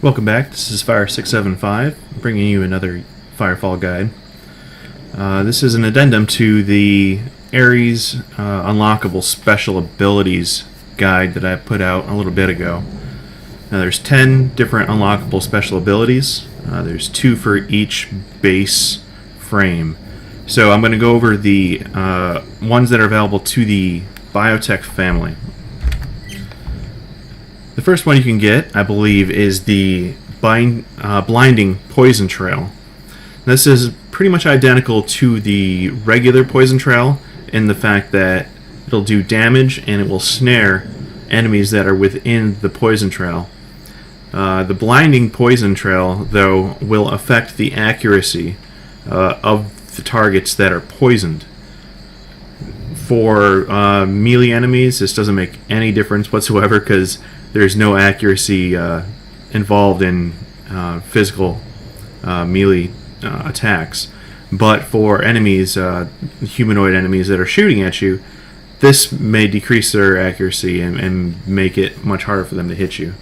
Welcome back. This is Fire675, bringing you another FireFall guide. This is an addendum to the ARES Unlockable Special Abilities guide that I put out a little bit ago. Now there's 10 different unlockable special abilities. There's 2 for each base frame. So I'm going to go over the ones that are available to the biotech family. The first one you can get, I believe, is the blinding poison trail. This is pretty much identical to the regular poison trail in the fact that it'll do damage and it will snare enemies that are within the poison trail. The blinding poison trail, though, will affect the accuracy of the targets that are poisoned. For melee enemies, this doesn't make any difference whatsoever because there's no accuracy involved in physical melee attacks. But for enemies, humanoid enemies that are shooting at you, this may decrease their accuracy and make it much harder for them to hit you.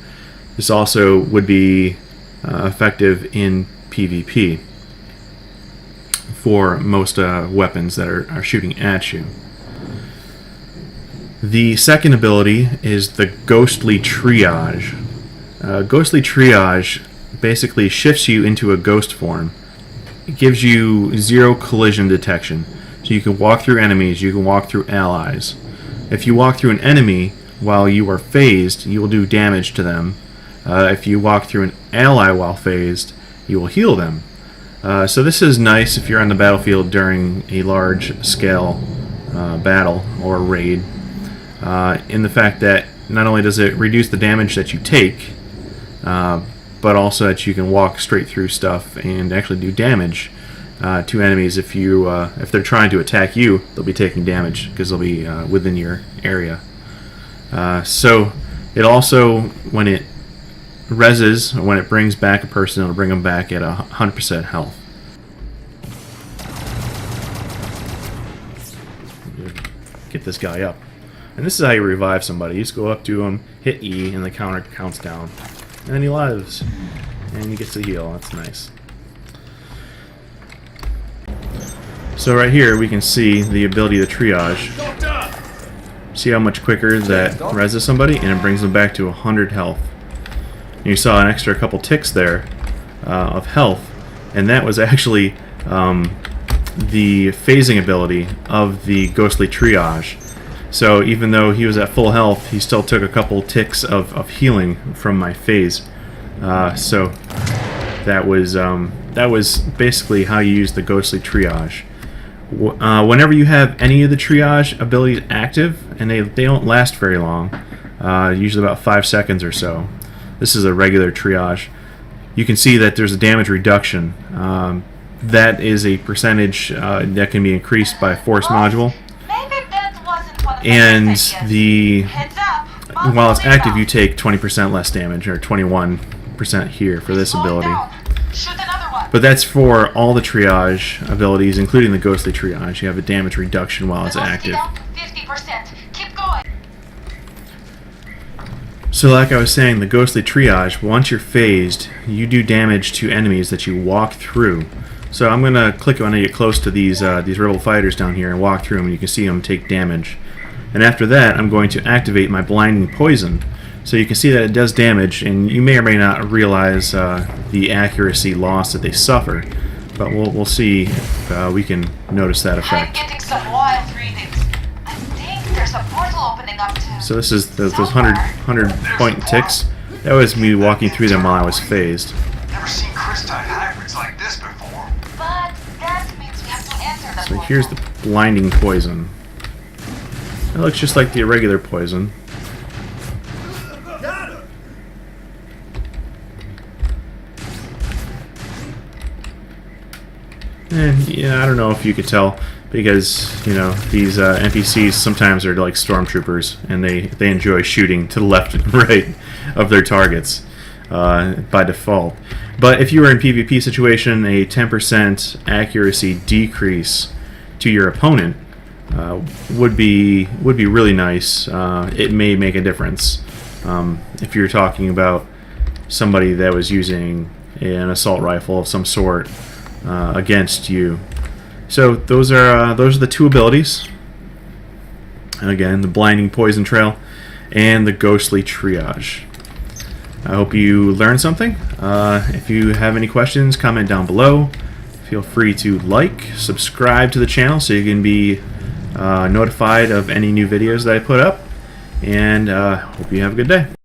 This also would be effective in PvP for most weapons that are shooting at you. The second ability is the Ghostly Triage. Ghostly Triage basically shifts you into a ghost form. It gives you 0 collision detection. So you can walk through enemies, you can walk through allies. If you walk through an enemy while you are phased, you will do damage to them. If you walk through an ally while phased, you will heal them. So this is nice if you're on the battlefield during a large scale battle or raid. In the fact that not only does it reduce the damage that you take, but also that you can walk straight through stuff and actually do damage to enemies. If they're trying to attack you, they'll be taking damage because they'll be within your area. So it also, when it reses, or when it brings back a person, it'll bring them back at 100% health. Get this guy up. And this is how you revive somebody. You just go up to him, hit E, and the counter counts down. And then he lives. And he gets to heal. That's nice. So right here we can see the ability of the Triage. See how much quicker that reses somebody, and it brings them back to 100 health. And you saw an extra couple ticks there of health, and that was actually the phasing ability of the Ghostly Triage. So even though he was at full health, he still took a couple ticks of healing from my phase. So that was basically how you use the Ghostly Triage. Whenever you have any of the Triage abilities active, and they don't last very long, usually about 5 seconds or so. This is a regular Triage. You can see that there's a damage reduction. That is a percentage that can be increased by force module. And while it's active, you take 20% less damage, or 21% here for this ability. But that's for all the Triage abilities, including the Ghostly Triage. You have a damage reduction while it's active. So like I was saying, the Ghostly Triage, once you're phased, you do damage to enemies that you walk through. So I'm going to click when I get close to these rebel fighters down here and walk through them, and you can see them take damage. And after that, I'm going to activate my blinding poison. So you can see that it does damage, and you may or may not realize the accuracy loss that they suffer. But we'll see if we can notice that effect. I'm getting some wild readings. I think there's a portal opening up to So this is those 100 point ticks. That was me walking through them while I was phased. Never seen crystite hybrids like this before. But that means we have to enter the So here's the blinding poison. It looks just like the irregular poison. And yeah, I don't know if you could tell, because you know these NPCs sometimes are like stormtroopers, and they enjoy shooting to the left and right of their targets by default. But if you were in PvP situation, a 10% accuracy decrease to your opponent would be really nice. It may make a difference if you're talking about somebody that was using an assault rifle of some sort against you. So those are the two abilities. Again, the blinding poison trail and the ghostly triage. I hope you learned something. If you have any questions, comment down below. Feel free to like, subscribe to the channel so you can be notified of any new videos that I put up. And hope you have a good day.